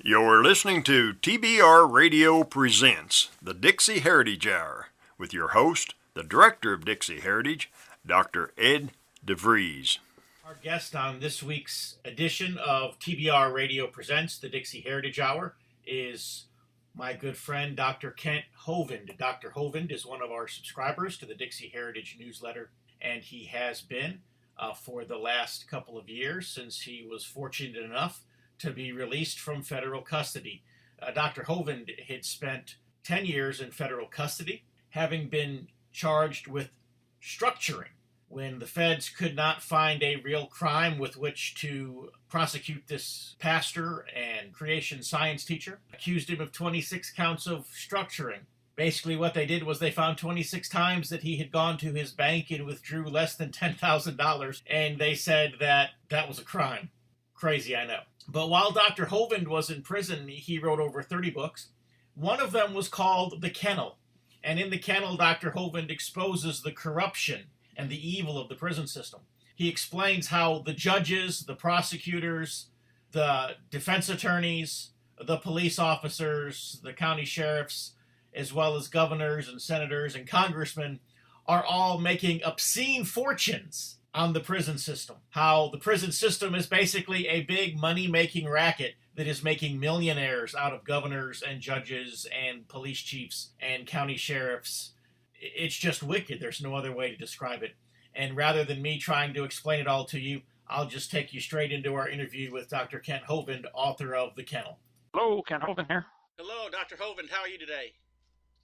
You're listening to TBR Radio Presents the Dixie Heritage Hour with your host, the Director of Dixie Heritage, Dr. Ed DeVries. Our guest on this week's edition of TBR Radio Presents the Dixie Heritage Hour is my good friend, Dr. Kent Hovind. Dr. Hovind is one of our subscribers to the Dixie Heritage newsletter, and he has been for the last couple of years since he was fortunate enough to be released from federal custody. Dr. Hovind had spent 10 years in federal custody, having been charged with structuring when the feds could not find a real crime with which to prosecute this pastor and creation science teacher. Accused him of 26 counts of structuring. Basically what they did was they found 26 times that he had gone to his bank and withdrew less than $10,000, and they said that that was a crime. Crazy, I know. But while Dr. Hovind was in prison, he wrote over 30 books. One of them was called The Kennel. And in The Kennel, Dr. Hovind exposes the corruption and the evil of the prison system. He explains how the judges, the prosecutors, the defense attorneys, the police officers, the county sheriffs, as well as governors and senators and congressmen are all making obscene fortunes on the prison system. How the prison system is basically a big money-making racket that is making millionaires out of governors and judges and police chiefs and county sheriffs. It's just wicked. There's no other way to describe it. And rather than me trying to explain it all to you, I'll just take you straight into our interview with Dr. Kent Hovind, author of The Kennel. Hello, Kent Hovind here. Hello, Dr. Hovind. How are you today?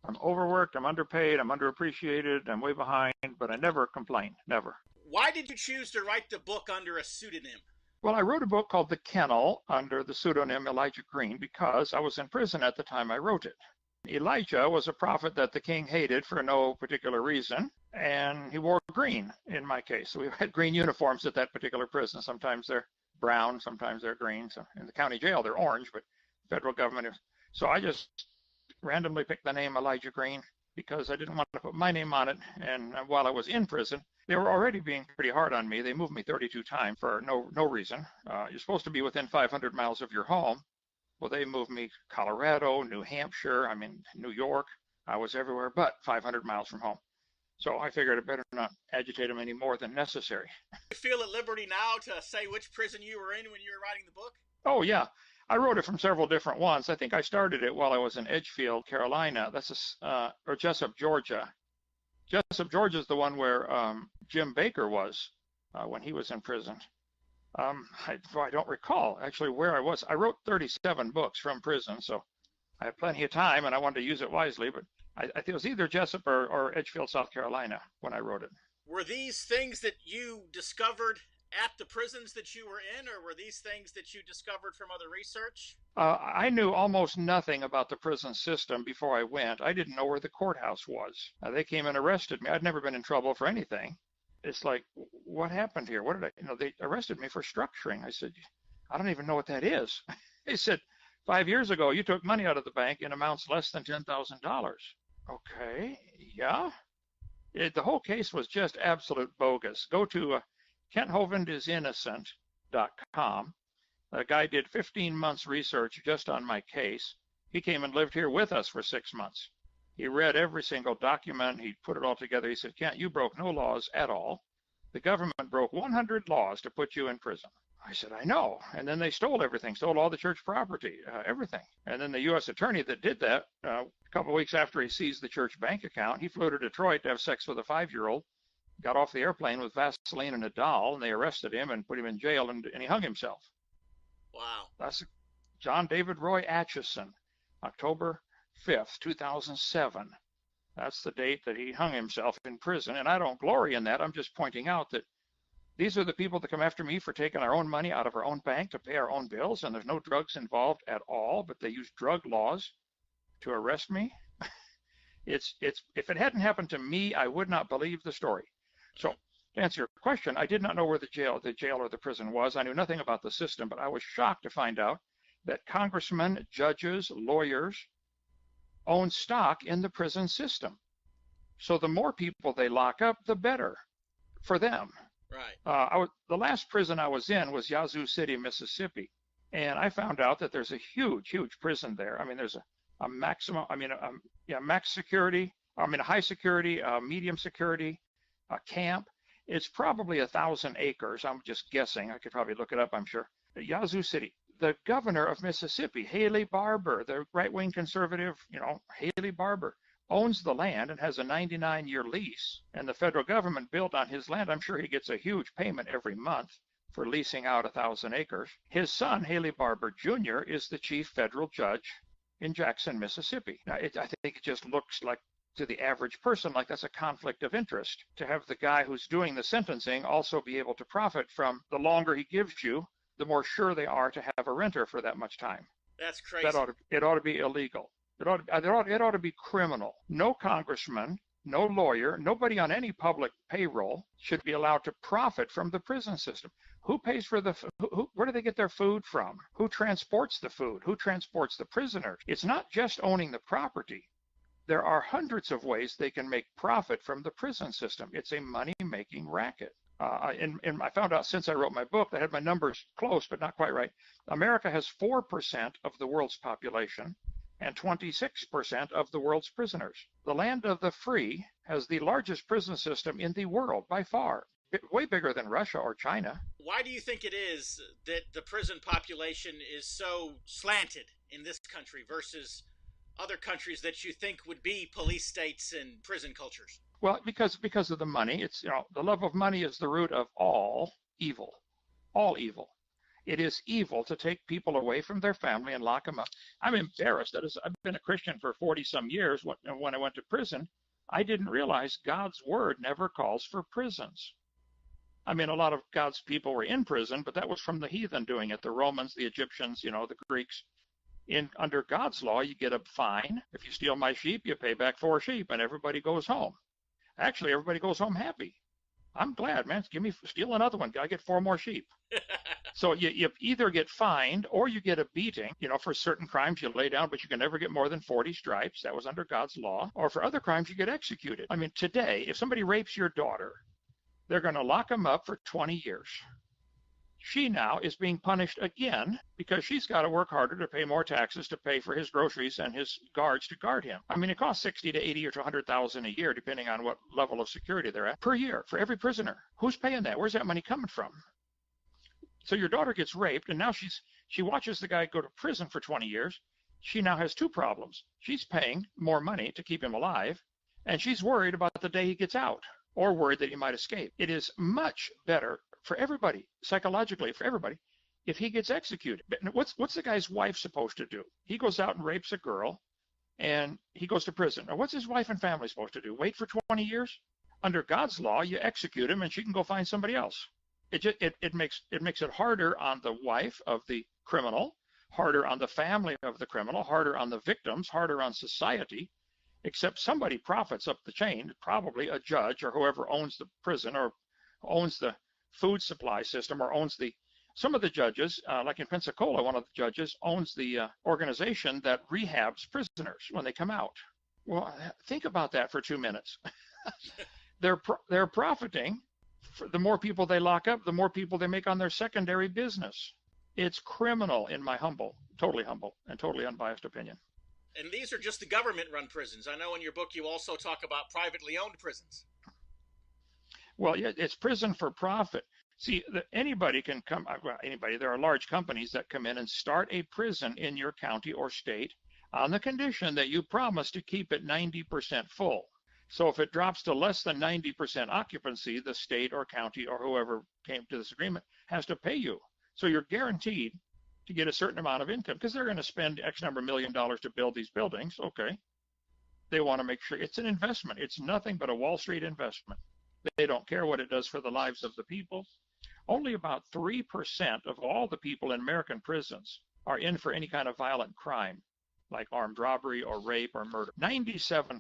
I'm overworked, I'm underpaid, I'm underappreciated, I'm way behind, but I never complain, never. Why did you choose to write the book under a pseudonym? Well, I wrote a book called The Kennel under the pseudonym Elijah Green because I was in prison at the time I wrote it. Elijah was a prophet that the king hated for no particular reason, and he wore green in my case. So we had green uniforms at that particular prison. Sometimes they're brown, sometimes they're green. So in the county jail, they're orange, but federal government is. So I just randomly picked the name Elijah Green because I didn't want to put my name on it. And while I was in prison, they were already being pretty hard on me. They moved me 32 times for no reason. You're supposed to be within 500 miles of your home. Well, they moved me Colorado, New Hampshire, New York. I was everywhere but 500 miles from home. So I figured I better not agitate them any more than necessary. You feel at liberty now to say which prison you were in when you were writing the book? Oh, yeah. I wrote it from several different ones. I think I started it while I was in Edgefield, Carolina. Or Jessup, Georgia. Jessup, Georgia is the one where Jim Baker was when he was in prison. I don't recall actually where I was. I wrote 37 books from prison, so I had plenty of time and I wanted to use it wisely, but I think it was either Jessup or Edgefield, South Carolina when I wrote it. Were these things that you discovered at the prisons that you were in, or were these things that you discovered from other research? I knew almost nothing about the prison system before I went. I didn't know where the courthouse was. They came and arrested me. I'd never been in trouble for anything. It's like, what happened here? They arrested me for structuring. I said, I don't even know what that is. They said, 5 years ago, you took money out of the bank in amounts less than $10,000. Okay, yeah. The whole case was just absolute bogus. Go to KentHovindIsInnocent.com. A guy did 15 months research just on my case. He came and lived here with us for 6 months. He read every single document. He put it all together. He said, Kent, you broke no laws at all. The government broke 100 laws to put you in prison. I said, I know. And then they stole everything, stole all the church property, everything. And then the U.S. attorney that did that, a couple of weeks after he seized the church bank account, he flew to Detroit to have sex with a 5-year-old, got off the airplane with Vaseline and a doll, and they arrested him and put him in jail, and he hung himself. Wow. That's John David Roy Atchison, October 5th, 2007. That's the date that he hung himself in prison. And I don't glory in that. I'm just pointing out that these are the people that come after me for taking our own money out of our own bank to pay our own bills, and there's no drugs involved at all, but they use drug laws to arrest me. If it hadn't happened to me, I would not believe the story. So to answer your question, I did not know where the jail or the prison was. I knew nothing about the system, but I was shocked to find out that congressmen, judges, lawyers own stock in the prison system. So the more people they lock up, the better for them. Right. The last prison I was in was Yazoo City, Mississippi. And I found out that there's a huge, huge prison there. I mean, there's a maximum, I mean, yeah, max security, I mean, a high security, medium security, a camp. It's probably 1,000 acres. I'm just guessing. I could probably look it up, I'm sure. Yazoo City. The governor of Mississippi, Haley Barbour, the right-wing conservative, Haley Barbour, owns the land and has a 99-year lease. And the federal government built on his land. I'm sure he gets a huge payment every month for leasing out 1,000 acres. His son, Haley Barbour Jr., is the chief federal judge in Jackson, Mississippi. Now, I think it just looks like, to the average person, like that's a conflict of interest, to have the guy who's doing the sentencing also be able to profit from the longer he gives you, the more sure they are to have a renter for that much time. That's crazy. It ought to be illegal. It ought to be criminal. No congressman, no lawyer, nobody on any public payroll should be allowed to profit from the prison system. Who pays for where do they get their food from? Who transports the food? Who transports the prisoners? It's not just owning the property. There are hundreds of ways they can make profit from the prison system. It's a money-making racket. And I found out since I wrote my book, I had my numbers close, but not quite right. America has 4% of the world's population and 26% of the world's prisoners. The land of the free has the largest prison system in the world by far, way bigger than Russia or China. Why do you think it is that the prison population is so slanted in this country versus other countries that you think would be police states and prison cultures? Well, because of the money. It's, the love of money is the root of all evil. All evil. It is evil to take people away from their family and lock them up. I'm embarrassed. I've been a Christian for 40 some years. When I went to prison, I didn't realize God's word never calls for prisons. I mean, a lot of God's people were in prison, but that was from the heathen doing it. The Romans, the Egyptians, the Greeks. Under God's law, you get a fine. If you steal my sheep, you pay back 4 sheep, and everybody goes home. Actually, everybody goes home happy. I'm glad, man. Steal another one. I get 4 more sheep. So you either get fined or you get a beating. For certain crimes you lay down, but you can never get more than 40 stripes. That was under God's law. Or for other crimes, you get executed. I mean, today, if somebody rapes your daughter, they're going to lock them up for 20 years. She now is being punished again because she's got to work harder to pay more taxes to pay for his groceries and his guards to guard him. I mean, it costs 60 to 80 or to 100,000 a year, depending on what level of security they're at, per year for every prisoner. Who's paying that? Where's that money coming from? So your daughter gets raped, and now she watches the guy go to prison for 20 years. She now has 2 problems. She's paying more money to keep him alive, and she's worried about the day he gets out, or worried that he might escape. It is much better for everybody, psychologically, for everybody, if he gets executed. What's the guy's wife supposed to do? He goes out and rapes a girl, and he goes to prison. Now, what's his wife and family supposed to do? Wait for 20 years? Under God's law, you execute him, and she can go find somebody else. It makes it harder on the wife of the criminal, harder on the family of the criminal, harder on the victims, harder on society. Except somebody profits up the chain, probably a judge or whoever owns the prison or owns the food supply system or owns some of the judges, like in Pensacola, one of the judges owns the organization that rehabs prisoners when they come out. Well, think about that for 2 minutes. They're profiting. The more people they lock up, the more people they make on their secondary business. It's criminal in my totally humble and totally unbiased opinion. And these are just the government-run prisons. I know in your book you also talk about privately owned prisons. Well, yeah, it's prison for profit. See, anybody can come, anybody, there are large companies that come in and start a prison in your county or state on the condition that you promise to keep it 90% full. So if it drops to less than 90% occupancy, the state or county or whoever came to this agreement has to pay you. So you're guaranteed to get a certain amount of income because they're going to spend X number of $1 million to build these buildings. Okay. They want to make sure it's an investment. It's nothing but a Wall Street investment. They don't care what it does for the lives of the people. Only about 3% of all the people in American prisons are in for any kind of violent crime, like armed robbery or rape or murder. 97%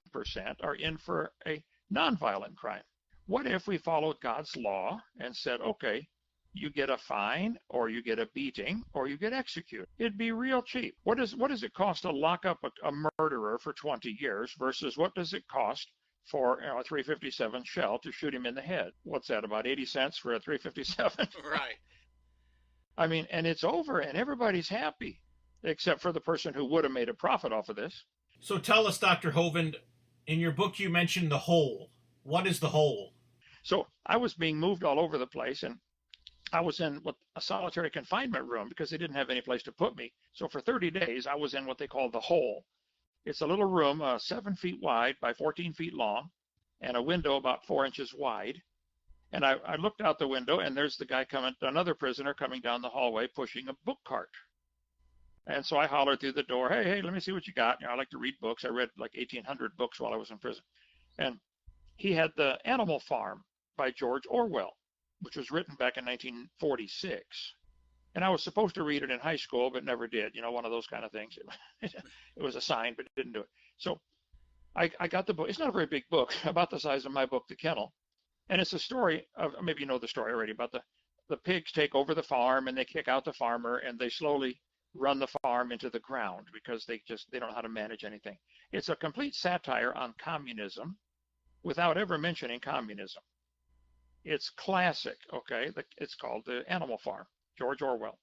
are in for a nonviolent crime. What if we followed God's law and said, okay, you get a fine or you get a beating or you get executed? It'd be real cheap. What does it cost to lock up a murderer for 20 years versus what does it cost for a .357 shell to shoot him in the head? What's that, about 80 cents for a .357? Right. I mean, and it's over and everybody's happy, except for the person who would have made a profit off of this. So tell us, Dr. Hovind, in your book you mentioned the hole. What is the hole? So I was being moved all over the place, and I was in a solitary confinement room because they didn't have any place to put me. So for 30 days, I was in what they call the hole. It's a little room, 7 feet wide by 14 feet long, and a window about 4 inches wide. And I looked out the window, and there's the guy coming, another prisoner coming down the hallway pushing a book cart. And so I hollered through the door, hey, let me see what you got. You know, I like to read books. I read like 1,800 books while I was in prison. And he had The Animal Farm by George Orwell, which was written back in 1946. And I was supposed to read it in high school, but never did. You know, one of those kind of things. It was assigned, but didn't do it. So I got the book. It's not a very big book, about the size of my book, The Kennel. And it's a story of, maybe you know the story already, about the pigs take over the farm and they kick out the farmer and they slowly run the farm into the ground because they don't know how to manage anything. It's a complete satire on communism without ever mentioning communism. It's classic, okay? It's called The Animal Farm, George Orwell.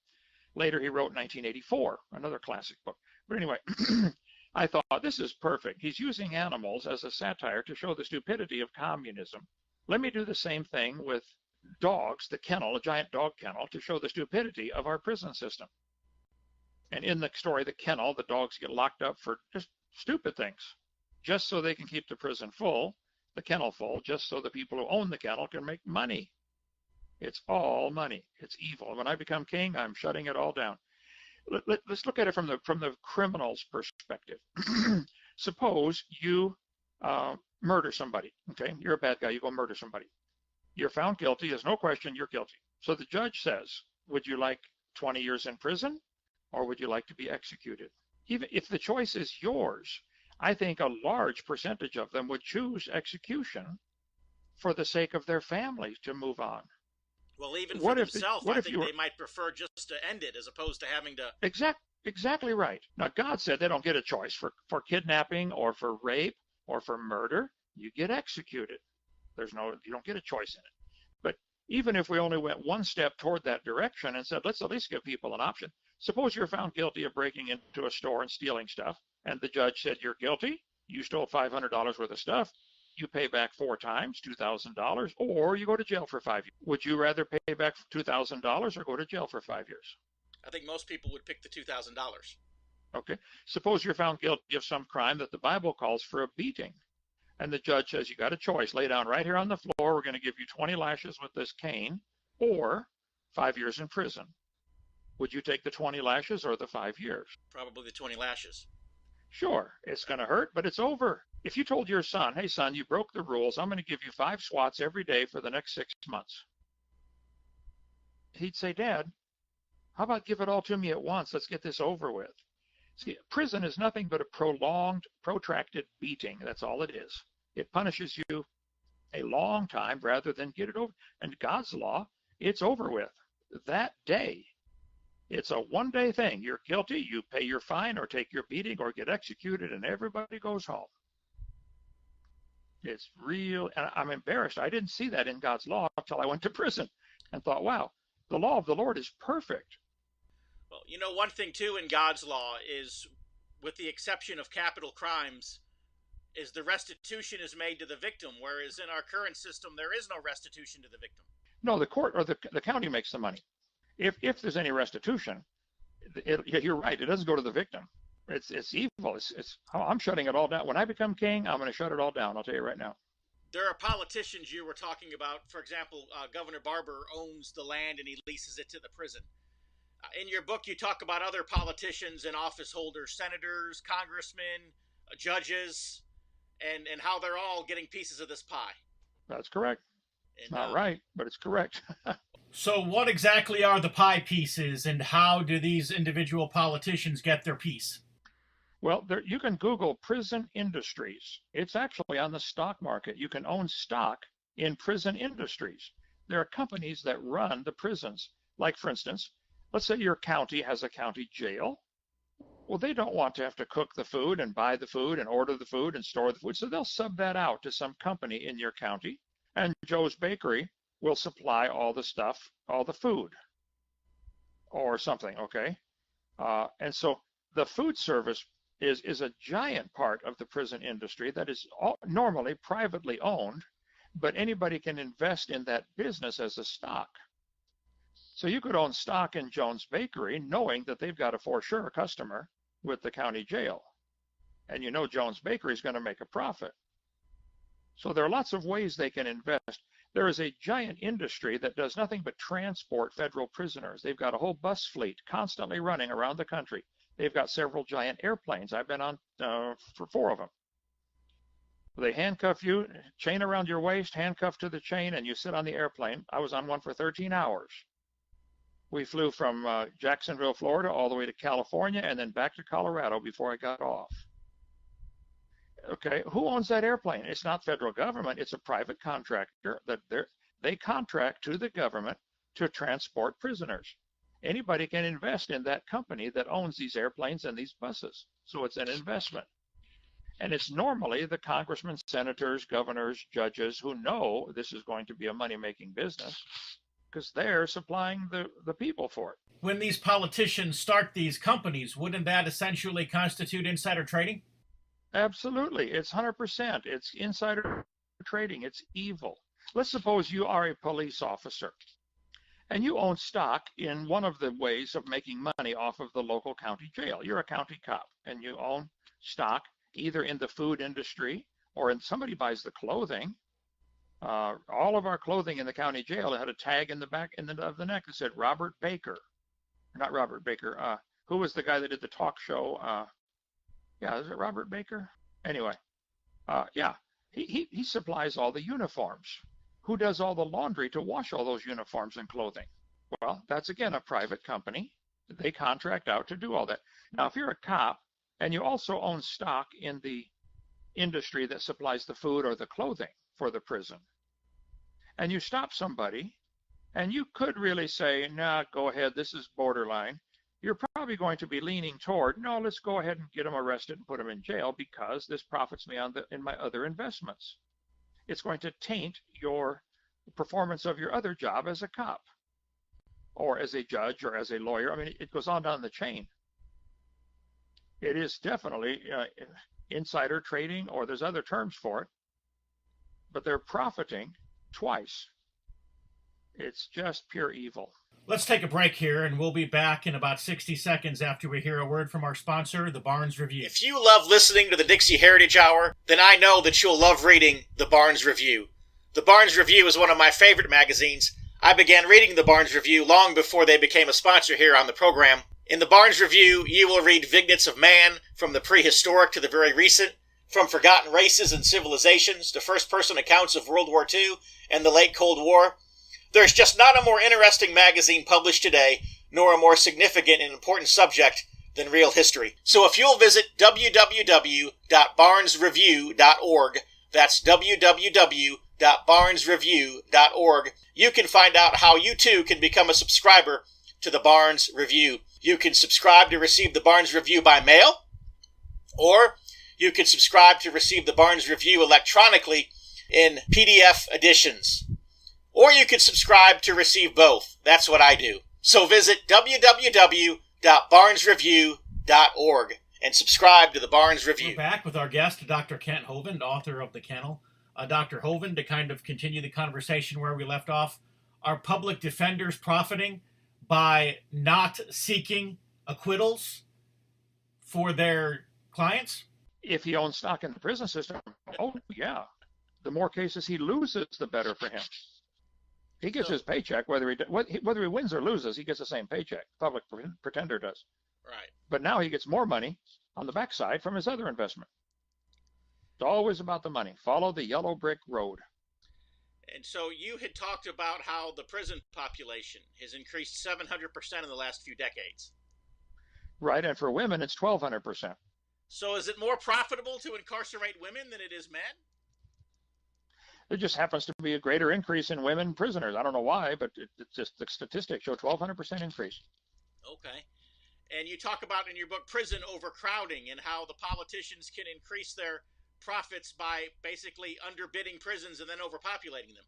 Later he wrote 1984, another classic book. But anyway, I thought this is perfect. He's using animals as a satire to show the stupidity of communism. Let me do the same thing with dogs, the kennel, a giant dog kennel, to show the stupidity of our prison system. And in the story, The Kennel, the dogs get locked up for just stupid things, just so they can keep the prison full, the kennel full, just so the people who own the kennel can make money. It's all money. It's evil. When I become king, I'm shutting it all down. Let's look at it from the criminal's perspective. Suppose you murder somebody. Okay, you're a bad guy. You go murder somebody. You're found guilty. There's no question you're guilty. So the judge says, would you like 20 years in prison, or would you like to be executed? Even if the choice is yours, I think a large percentage of them would choose execution for the sake of their families to move on. Well, even for themselves, I think they might prefer just to end it as opposed to having to... Exactly right. Now, God said they don't get a choice. For kidnapping or for rape or for murder, you get executed. You don't get a choice in it. But even if we only went one step toward that direction and said, let's at least give people an option. Suppose you're found guilty of breaking into a store and stealing stuff, and the judge said you're guilty, you stole $500 worth of stuff, you pay back 4 times, $2,000, or you go to jail for 5 years. Would you rather pay back $2,000 or go to jail for 5 years? I think most people would pick the $2,000. Okay. Suppose you're found guilty of some crime that the Bible calls for a beating, and the judge says you got a choice. Lay down right here on the floor. We're going to give you 20 lashes with this cane, or 5 years in prison. Would you take the 20 lashes or the 5 years? Probably the 20 lashes. Sure, it's going to hurt, but it's over. If you told your son, hey, son, you broke the rules, I'm going to give you 5 swats every day for the next 6 months. He'd say, Dad, how about give it all to me at once? Let's get this over with. See, prison is nothing but a prolonged, protracted beating. That's all it is. It punishes you a long time rather than get it over. And God's law, it's over with that day. It's a one-day thing. You're guilty, you pay your fine or take your beating or get executed, and everybody goes home. It's real, and I'm embarrassed. I didn't see that in God's law until I went to prison and thought, wow, the law of the Lord is perfect. Well, you know, one thing, too, in God's law is, with the exception of capital crimes, is the restitution is made to the victim, whereas in our current system, there is no restitution to the victim. No, the court or the county makes the money. If there's any restitution, you're right. It doesn't go to the victim. It's evil. I'm shutting it all down. When I become king, I'm going to shut it all down. I'll tell you right now. There are politicians you were talking about. For example, Governor Barber owns the land and he leases it to the prison. In your book, you talk about other politicians and office holders, senators, congressmen, judges, and how they're all getting pieces of this pie. That's correct. It's not right, but it's correct. So what exactly are the pie pieces, and how do these individual politicians get their piece? Well, you can Google prison industries. It's actually on the stock market. You can own stock in prison industries. There are companies that run the prisons. Like, for instance, let's say your county has a county jail. Well, they don't want to have to cook the food and buy the food and order the food and store the food, so they'll sub that out to some company in your county, and Joe's Bakery will supply all the stuff, all the food. or something, okay? And so the food service is a giant part of the prison industry that is normally privately owned, but anybody can invest in that business as a stock. So you could own stock in Jones Bakery knowing that they've got a for sure customer with the county jail. And you know Jones Bakery is going to make a profit. So there are lots of ways they can invest. There is a giant industry that does nothing but transport federal prisoners. They've got a whole bus fleet constantly running around the country. They've got several giant airplanes. I've been on for 4 of them. They handcuff you, chain around your waist, handcuffed to the chain, and you sit on the airplane. I was on one for 13 hours. We flew from Jacksonville, Florida, all the way to California, and then back to Colorado before I got off. Okay, who owns that airplane? It's not federal government. It's a private contractor that they contract to the government to transport prisoners. Anybody can invest in that company that owns these airplanes and these buses. So it's an investment. And it's normally the congressmen, senators, governors, judges who know this is going to be a money-making business because they're supplying the people for it. When these politicians start these companies, wouldn't that essentially constitute insider trading? Absolutely. It's 100%. It's insider trading. It's evil. Let's suppose you are a police officer and you own stock in one of the ways of making money off of the local county jail. You're a county cop and you own stock either in the food industry or in somebody buys the clothing. All of our clothing in the county jail had a tag in the back of the neck that said Robert Baker. Not Robert Baker. Who was the guy that did the talk show? Yeah, is it Robert Baker? Anyway, yeah, he supplies all the uniforms. Who does all the laundry to wash all those uniforms and clothing? Well, that's again a private company. They contract out to do all that. Now, if you're a cop and you also own stock in the industry that supplies the food or the clothing for the prison, and you stop somebody, and you could really say, nah, go ahead, this is borderline. You're probably going to be leaning toward, no, let's go ahead and get them arrested and put them in jail because this profits me in my other investments. It's going to taint your performance of your other job as a cop or as a judge or as a lawyer. I mean, it goes on down the chain. It is definitely insider trading, or there's other terms for it, but they're profiting twice. It's just pure evil. Let's take a break here, and we'll be back in about 60 seconds after we hear a word from our sponsor, the Barnes Review. If you love listening to the Dixie Heritage Hour, then I know that you'll love reading the Barnes Review. The Barnes Review is one of my favorite magazines. I began reading the Barnes Review long before they became a sponsor here on the program. In the Barnes Review, you will read vignettes of man, from the prehistoric to the very recent, from forgotten races and civilizations to first-person accounts of World War II and the late Cold War. There's just not a more interesting magazine published today, nor a more significant and important subject than real history. So if you'll visit www.barnesreview.org, that's www.barnesreview.org, you can find out how you too can become a subscriber to the Barnes Review. You can subscribe to receive the Barnes Review by mail, or you can subscribe to receive the Barnes Review electronically in PDF editions. Or you can subscribe to receive both. That's what I do. So visit www.barnesreview.org and subscribe to the Barnes Review. We're back with our guest, Dr. Kent Hovind, author of The Kennel. Dr. Hovind, to kind of continue the conversation where we left off, are public defenders profiting by not seeking acquittals for their clients? If he owns stock in the prison system, oh, yeah. The more cases he loses, the better for him. He gets his paycheck, whether he wins or loses, he gets the same paycheck. Public pretender does. Right. But now he gets more money on the backside from his other investment. It's always about the money. Follow the yellow brick road. And so you had talked about how the prison population has increased 700% in the last few decades. Right, and for women, it's 1,200%. So is it more profitable to incarcerate women than it is men? There just happens to be a greater increase in women prisoners. I don't know why, but it's just the statistics show 1,200% increase. Okay. And you talk about in your book prison overcrowding and how the politicians can increase their profits by basically underbidding prisons and then overpopulating them.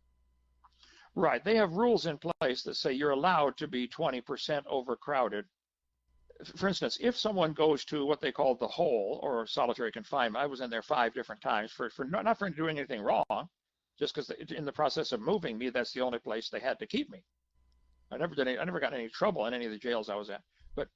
Right. They have rules in place that say you're allowed to be 20% overcrowded. For instance, if someone goes to what they call the hole or solitary confinement, I was in there 5 different times for not for doing anything wrong, just because in the process of moving me, that's the only place they had to keep me. I never got in any trouble in any of the jails I was at. But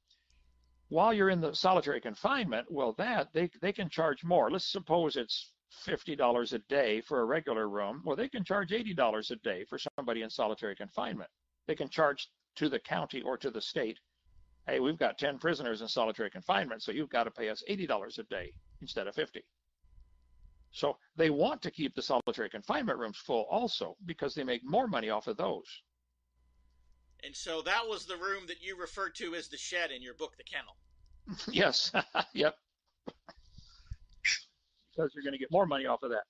while you're in the solitary confinement, well, they can charge more. Let's suppose it's $50 a day for a regular room. Well, they can charge $80 a day for somebody in solitary confinement. They can charge to the county or to the state, hey, we've got 10 prisoners in solitary confinement, so you've got to pay us $80 a day instead of 50. So they want to keep the solitary confinement rooms full also because they make more money off of those. And so that was the room that you referred to as the shed in your book, The Kennel. Yes, yep. Because you're going to get more money off of that.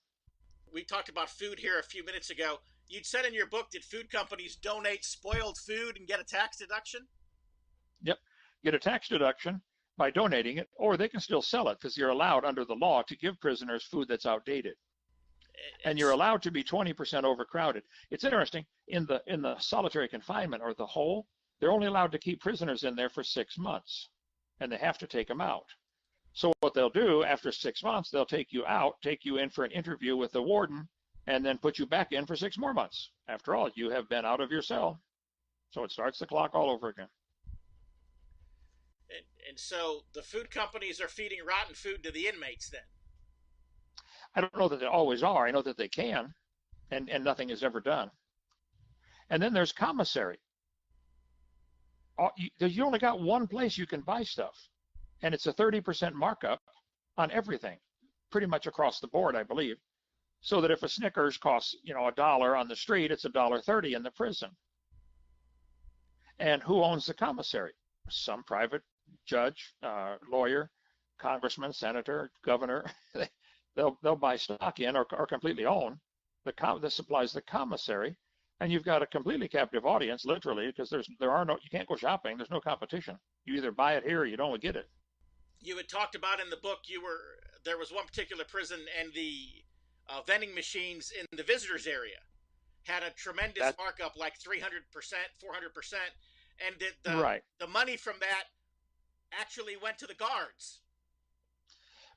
We talked about food here a few minutes ago. You'd said in your book that food companies donate spoiled food and get a tax deduction? Yep, get a tax deduction by donating it, or they can still sell it because you're allowed under the law to give prisoners food that's outdated. And you're allowed to be 20% overcrowded. It's interesting, in the solitary confinement or the hole, they're only allowed to keep prisoners in there for 6 months, and they have to take them out. So what they'll do after 6 months, they'll take you out, take you in for an interview with the warden, and then put you back in for 6 more months. After all, you have been out of your cell. So it starts the clock all over again. And so the food companies are feeding rotten food to the inmates then? I don't know that they always are. I know that they can, and nothing is ever done. And then there's commissary. You only got one place you can buy stuff, and it's a 30% markup on everything, pretty much across the board, I believe. So that if a Snickers costs, $1 on the street, it's $1.30 in the prison. And who owns the commissary? Some private judge, lawyer, congressman, senator, governor. They'll buy stock in or completely own that supplies the commissary, and you've got a completely captive audience, literally, because you can't go shopping. There's no competition. You either buy it here or you don't get it. You had talked about in the book there was one particular prison, and the vending machines in the visitors area had a tremendous markup, like 300%, 400%, and the money from that actually went to the guards.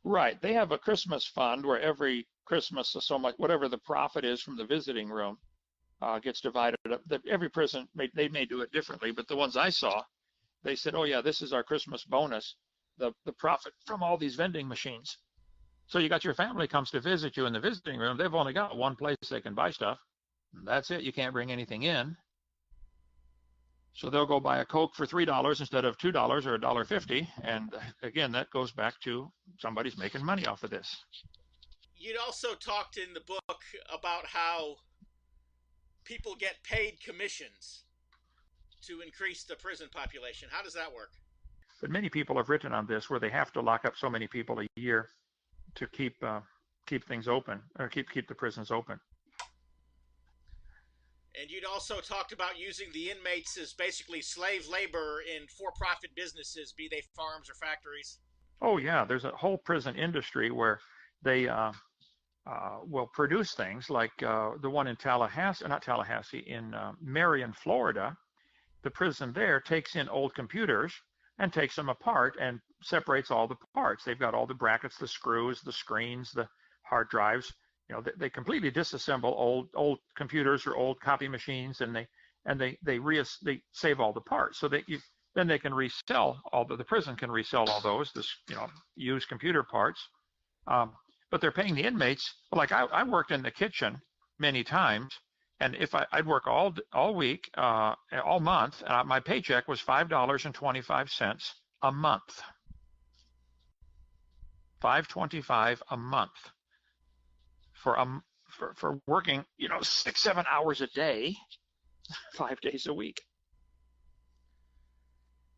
Right. They have a Christmas fund where every Christmas, so much, whatever the profit is from the visiting room, gets divided up. Every prison, they may do it differently, but the ones I saw, they said, oh yeah, this is our Christmas bonus, the profit from all these vending machines. So you got your family comes to visit you in the visiting room. They've only got one place they can buy stuff. That's it. You can't bring anything in. So they'll go buy a Coke for $3 instead of $2 or $1.50. And again, that goes back to somebody's making money off of this. You'd also talked in the book about how people get paid commissions to increase the prison population. How does that work? But many people have written on this where they have to lock up so many people a year to keep things open, or keep the prisons open. And you'd also talked about using the inmates as basically slave labor in for-profit businesses, be they farms or factories. Oh yeah, there's a whole prison industry where they will produce things like the one in in Marion, Florida. The prison there takes in old computers and takes them apart and separates all the parts. They've got all the brackets, the screws, the screens, the hard drives. They completely disassemble old computers or old copy machines, and they save all the parts so that then they can resell the prison can resell all those used computer parts. But they're paying the inmates. Like I worked in the kitchen many times, and if I'd work all week, all month, my paycheck was $5.25 a month. $5.25 a month for working 6-7 hours a day, 5 days a week.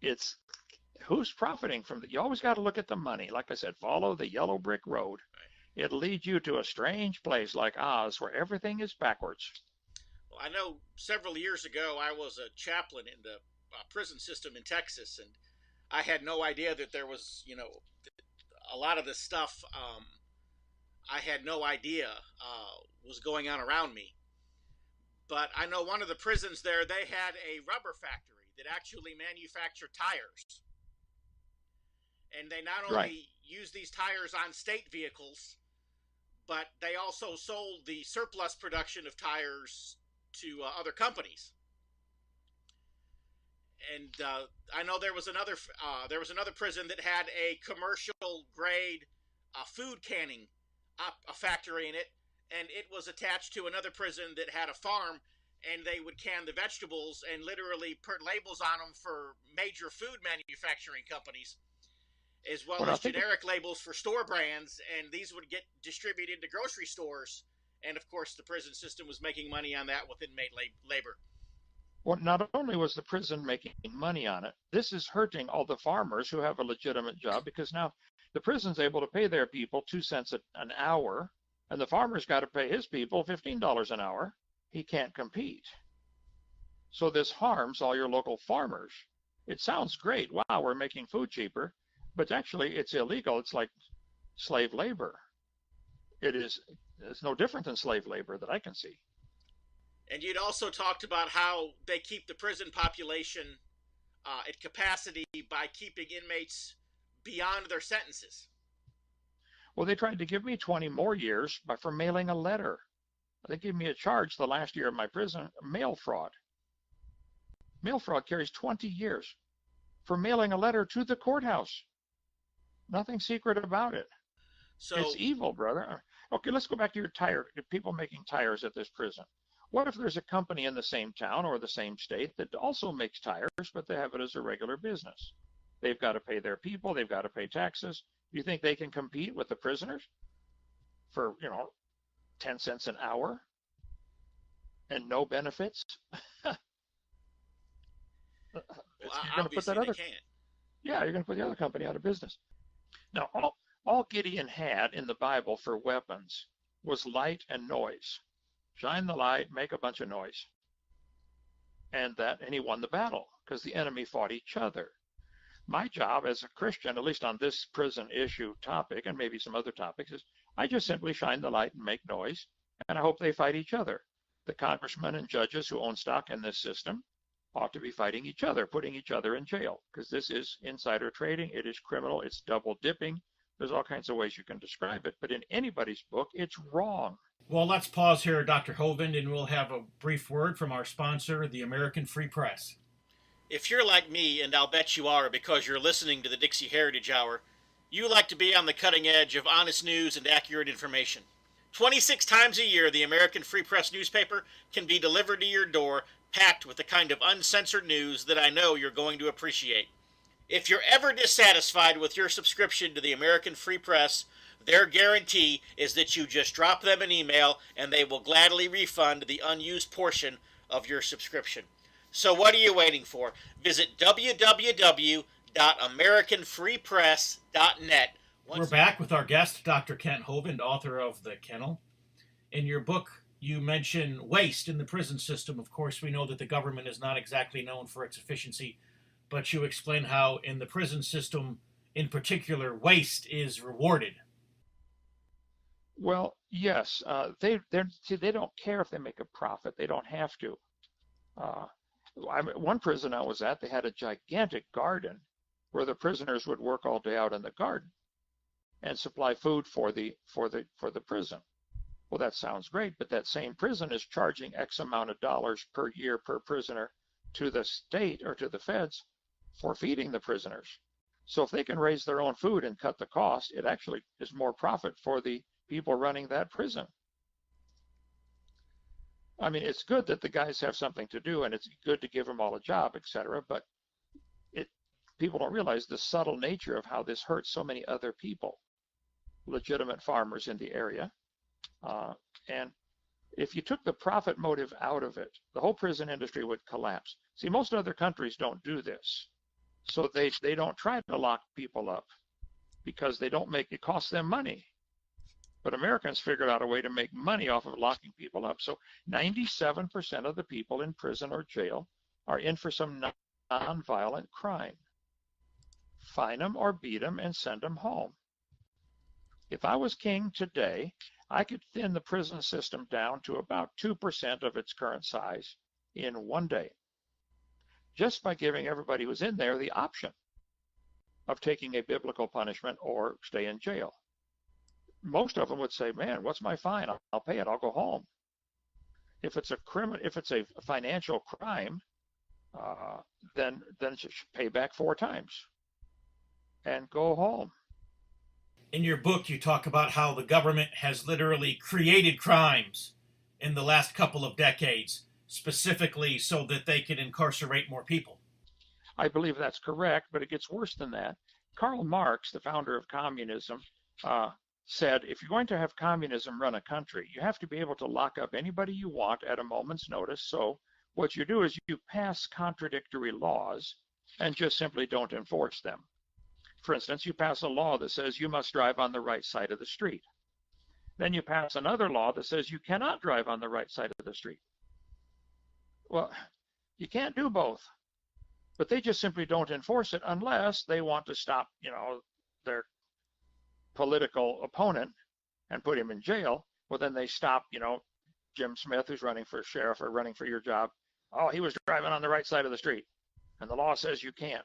It's who's profiting from that? You always got to look at the money. Like I said, follow the yellow brick road. It'll lead you to a strange place like Oz where everything is backwards. Well, I know several years ago I was a chaplain in the prison system in Texas, and I had no idea that there was, a lot of this stuff I had no idea was going on around me. But I know one of the prisons there, they had a rubber factory that actually manufactured tires. And they not Right. only used these tires on state vehicles, but they also sold the surplus production of tires to other companies. And I know there was another prison that had a commercial grade food canning a factory in it, and it was attached to another prison that had a farm, and they would can the vegetables and literally put labels on them for major food manufacturing companies, as well Well, I as think generic labels for store brands, and these would get distributed to grocery stores. And of course, the prison system was making money on that with inmate labor. well, not only was the prison making money on it, this is hurting all the farmers who have a legitimate job, because now the prison's able to pay their people 2 cents an hour, and the farmer's got to pay his people $15 an hour. He can't compete. So this harms all your local farmers. It sounds great. Wow, we're making food cheaper, but actually it's illegal. It's like slave labor. It's no different than slave labor that I can see. And you'd also talked about how they keep the prison population at capacity by keeping inmates beyond their sentences. Well, they tried to give me 20 more years for mailing a letter. They gave me a charge the last year of my prison, mail fraud. Mail fraud carries 20 years for mailing a letter to the courthouse. Nothing secret about it. So It's evil, brother. Okay, let's go back to your people making tires at this prison. What if there's a company in the same town or the same state that also makes tires, but they have it as a regular business? They've got to pay their people, they've got to pay taxes. Do you think they can compete with the prisoners for, 10 cents an hour and no benefits? You're going to put that other, yeah, you're going to put the other company out of business. Now, all Gideon had in the Bible for weapons was light and noise. Shine the light, make a bunch of noise. And he won the battle because the enemy fought each other. My job as a Christian, at least on this prison issue topic, and maybe some other topics, is I just simply shine the light and make noise, and I hope they fight each other. The congressmen and judges who own stock in this system ought to be fighting each other, putting each other in jail, because this is insider trading. It is criminal. It's double dipping. There's all kinds of ways you can describe it, but in anybody's book, it's wrong. Well, let's pause here, Dr. Hovind, and we'll have a brief word from our sponsor, the American Free Press. If you're like me, and I'll bet you are because you're listening to the Dixie Heritage Hour, you like to be on the cutting edge of honest news and accurate information. 26 times a year, the American Free Press newspaper can be delivered to your door, packed with the kind of uncensored news that I know you're going to appreciate. If you're ever dissatisfied with your subscription to the American Free Press, their guarantee is that you just drop them an email and they will gladly refund the unused portion of your subscription. So what are you waiting for? Visit www.americanfreepress.net. We're back with our guest, Dr. Kent Hovind, author of The Kennel. In your book, you mention waste in the prison system. Of course, we know that the government is not exactly known for its efficiency, but you explain how in the prison system, in particular, waste is rewarded. Well, yes, they don't care if they make a profit. They don't have to. One prison I was at, they had a gigantic garden where the prisoners would work all day out in the garden and supply food for the prison. Well, that sounds great, but that same prison is charging X amount of dollars per year per prisoner to the state or to the feds for feeding the prisoners. So if they can raise their own food and cut the cost, it actually is more profit for the people running that prison. I mean, it's good that the guys have something to do, and it's good to give them all a job, etc. But people don't realize the subtle nature of how this hurts so many other people, legitimate farmers in the area. And if you took the profit motive out of it, the whole prison industry would collapse. See, most other countries don't do this. So they don't try to lock people up because they don't make it cost them money. But Americans figured out a way to make money off of locking people up. So 97% of the people in prison or jail are in for some non-violent crime. Fine them or beat them and send them home. If I was king today, I could thin the prison system down to about 2% of its current size in one day, just by giving everybody who's in there the option of taking a biblical punishment or stay in jail. Most of them would say, man, what's my fine? I'll pay it. I'll go home. If it's a financial crime, then it should pay back 4 times and go home. In your book, you talk about how the government has literally created crimes in the last couple of decades, specifically so that they can incarcerate more people. I believe that's correct, but it gets worse than that. Karl Marx, the founder of communism, said, if you're going to have communism run a country, you have to be able to lock up anybody you want at a moment's notice. So what you do is you pass contradictory laws and just simply don't enforce them. For instance, you pass a law that says you must drive on the right side of the street. Then you pass another law that says you cannot drive on the right side of the street. Well, you can't do both. But they just simply don't enforce it unless they want to stop, their political opponent and put him in jail. Well, then they stop, Jim Smith, who's running for sheriff or running for your job. Oh, he was driving on the right side of the street. And the law says you can't.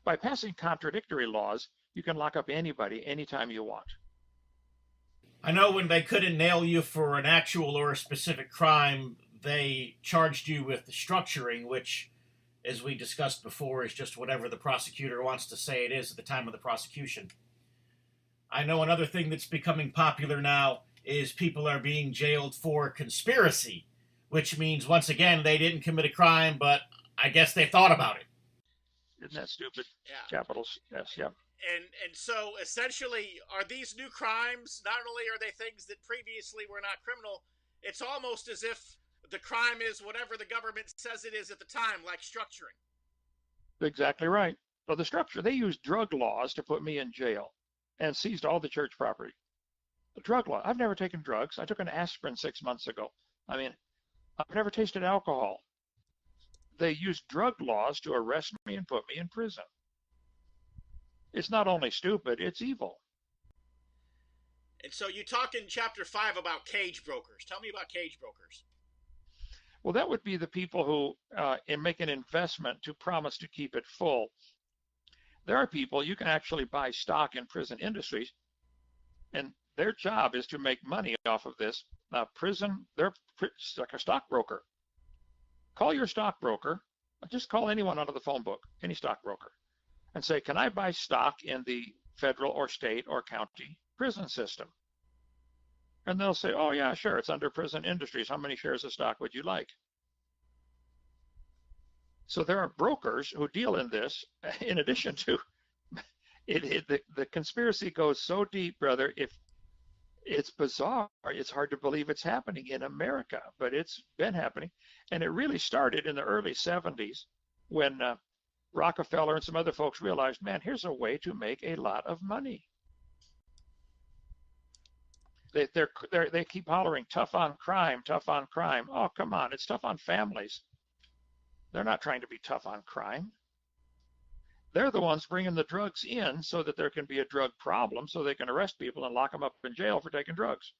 By passing contradictory laws, you can lock up anybody anytime you want. I know when they couldn't nail you for an actual or a specific crime, they charged you with structuring, which, as we discussed before, is just whatever the prosecutor wants to say it is at the time of the prosecution. I know another thing that's becoming popular now is people are being jailed for conspiracy, which means, once again, they didn't commit a crime, but I guess they thought about it. Isn't that stupid? Yeah. Capitals, yes, yeah. And so essentially, are these new crimes, not only are they things that previously were not criminal, it's almost as if the crime is whatever the government says it is at the time, like structuring. Exactly right. So the structure, they used drug laws to put me in jail and seized all the church property. The drug law, I've never taken drugs. I took an aspirin 6 months ago. I've never tasted alcohol. They used drug laws to arrest me and put me in prison. It's not only stupid, it's evil. And so you talk in chapter 5 about cage brokers. Tell me about cage brokers. Well, that would be the people who make an investment to promise to keep it full. There are people, you can actually buy stock in prison industries, and their job is to make money off of this. They're like a stockbroker. Call your stockbroker, just call anyone out of the phone book, any stockbroker, and say, can I buy stock in the federal or state or county prison system? And they'll say, oh yeah, sure, it's under prison industries. How many shares of stock would you like? So there are brokers who deal in this, in addition to the conspiracy goes so deep, brother. If it's bizarre, it's hard to believe it's happening in America, but it's been happening. And it really started in the early 70s when Rockefeller and some other folks realized, man, here's a way to make a lot of money. They keep hollering, tough on crime, tough on crime. Oh, come on, it's tough on families. They're not trying to be tough on crime. They're the ones bringing the drugs in so that there can be a drug problem, so they can arrest people and lock them up in jail for taking drugs.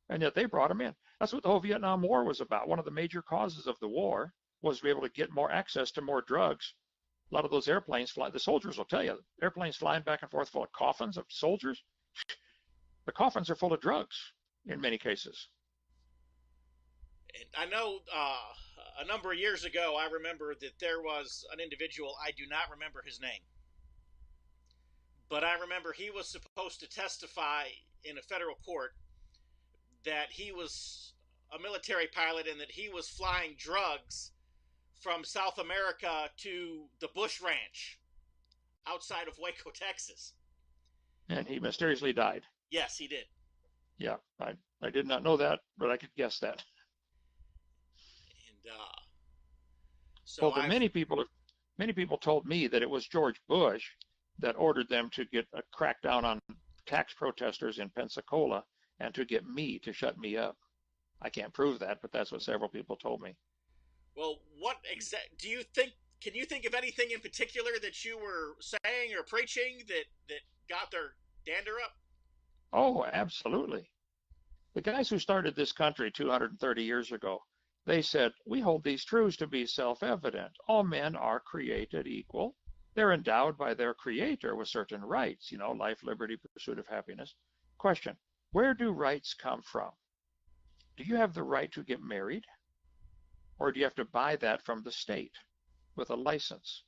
And yet they brought them in. That's what the whole Vietnam War was about. One of the major causes of the war was to be able to get more access to more drugs. A lot of those airplanes fly, the soldiers will tell you, airplanes flying back and forth full of coffins of soldiers. The coffins are full of drugs in many cases. I know a number of years ago, I remember that there was an individual, I do not remember his name, but I remember he was supposed to testify in a federal court that he was a military pilot and that he was flying drugs from South America to the Bush Ranch outside of Waco, Texas. And he mysteriously died. Yes, he did. Yeah, I did not know that, but I could guess that. And so but many people told me that it was George Bush that ordered them to get a crackdown on tax protesters in Pensacola and to get me to shut me up. I can't prove that, but that's what several people told me. Well, do you think? Can you think of anything in particular that you were saying or preaching that got their dander up? Oh, absolutely. The guys who started this country 230 years ago, they said, we hold these truths to be self-evident. All men are created equal. They're endowed by their creator with certain rights, life, liberty, pursuit of happiness. Question, where do rights come from? Do you have the right to get married? Or do you have to buy that from the state with a license?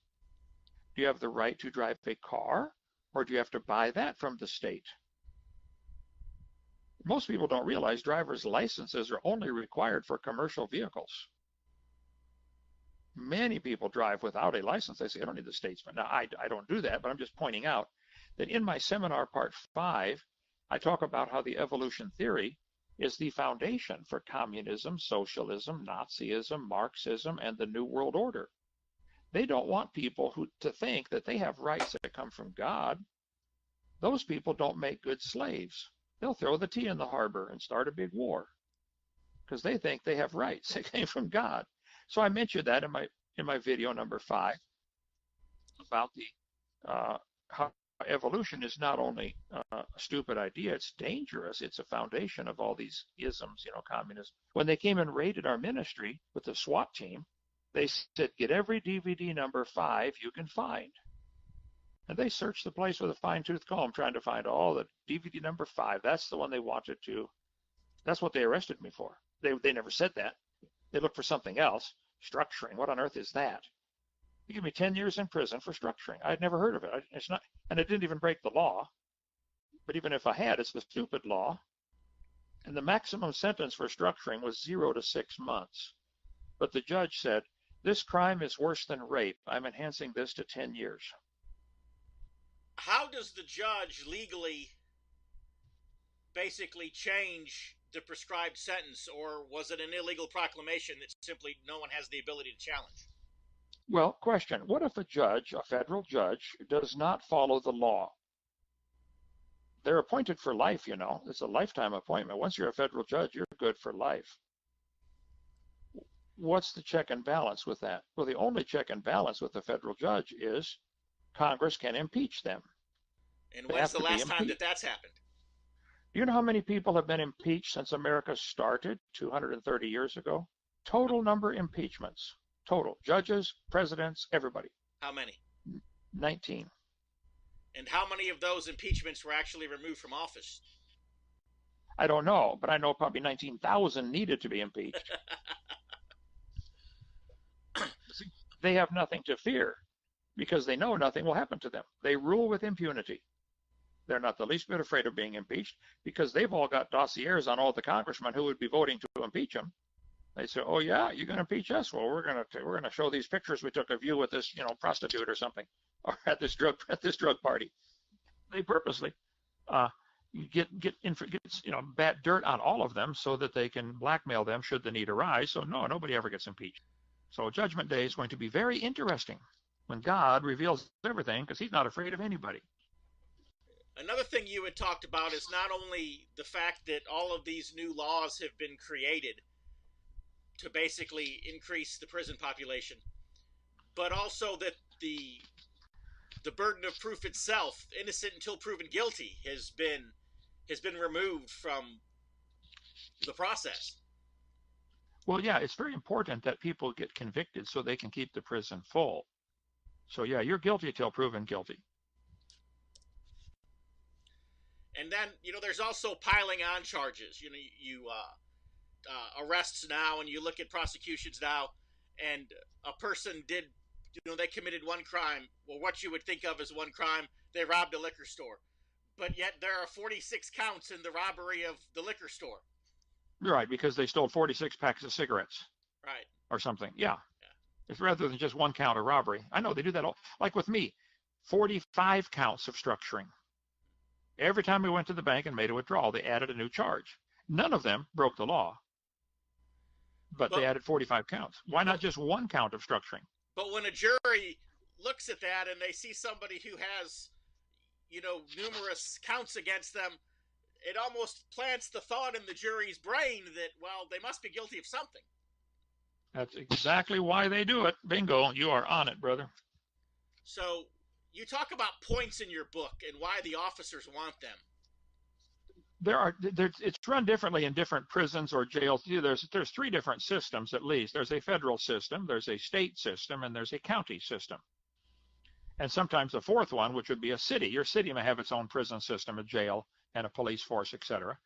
Do you have the right to drive a car? Or do you have to buy that from the state? Most people don't realize driver's licenses are only required for commercial vehicles. Many people drive without a license. They say, I don't need the statesman. Now, I don't do that, but I'm just pointing out that in my seminar, part 5, I talk about how the evolution theory is the foundation for communism, socialism, Nazism, Marxism, and the New World Order. They don't want people to think that they have rights that come from God. Those people don't make good slaves. They'll throw the tea in the harbor and start a big war because they think they have rights that came from God. So I mentioned that in my video number 5 about the how evolution is not only a stupid idea, it's dangerous. It's a foundation of all these isms, communism. When they came and raided our ministry with the SWAT team, they said, get every DVD number 5 you can find. And they searched the place with a fine-tooth comb trying to find all the DVD number 5. That's the one they wanted to. That's what they arrested me for. They never said that. They looked for something else. Structuring. What on earth is that? They gave me 10 years in prison for structuring. I'd never heard of it. It's not, and it didn't even break the law. But even if I had, it's the stupid law. And the maximum sentence for structuring was 0 to 6 months. But the judge said, this crime is worse than rape. I'm enhancing this to 10 years. How does the judge legally basically change the prescribed sentence, or was it an illegal proclamation that simply no one has the ability to challenge? Well, question, what if a judge, a federal judge, does not follow the law? They're appointed for life, It's a lifetime appointment. Once you're a federal judge, you're good for life. What's the check and balance with that? Well, the only check and balance with a federal judge is Congress can impeach them. And when's the last time that that's happened? Do you know how many people have been impeached since America started 230 years ago? Total number impeachments. Total. Judges, presidents, everybody. How many? 19. And how many of those impeachments were actually removed from office? I don't know, but I know probably 19,000 needed to be impeached. They have nothing to fear because they know nothing will happen to them. They rule with impunity. They're not the least bit afraid of being impeached because they've all got dossiers on all the congressmen who would be voting to impeach them. They say, "Oh yeah, you're going to impeach us? Well, we're going to show these pictures we took of you with this, prostitute or something, or at this drug party." They purposely get bad dirt on all of them so that they can blackmail them should the need arise. So no, nobody ever gets impeached. So Judgment Day is going to be very interesting when God reveals everything because He's not afraid of anybody. Another thing you had talked about is not only the fact that all of these new laws have been created to basically increase the prison population, but also that the burden of proof itself, innocent until proven guilty, has been removed from the process. Well, yeah, it's very important that people get convicted so they can keep the prison full. So yeah, you're guilty till proven guilty. And then, there's also piling on charges. You arrests now, and you look at prosecutions now, and a person did, they committed one crime. Well, what you would think of as one crime, they robbed a liquor store. But yet there are 46 counts in the robbery of the liquor store. Right, because they stole 46 packs of cigarettes. Right. Or something, yeah. It's rather than just one count of robbery. I know they do that all. Like with me, 45 counts of structuring. Every time we went to the bank and made a withdrawal, they added a new charge. None of them broke the law, but they added 45 counts. Why not just one count of structuring? But when a jury looks at that and they see somebody who has, numerous counts against them, it almost plants the thought in the jury's brain that, well, they must be guilty of something. That's exactly why they do it. Bingo, you are on it, brother. So you talk about points in your book and why the officers want them. It's run differently in different prisons or jails. There's three different systems at least. There's a federal system, there's a state system, and there's a county system. And sometimes the fourth one, which would be a city. Your city may have its own prison system, a jail, and a police force, etc.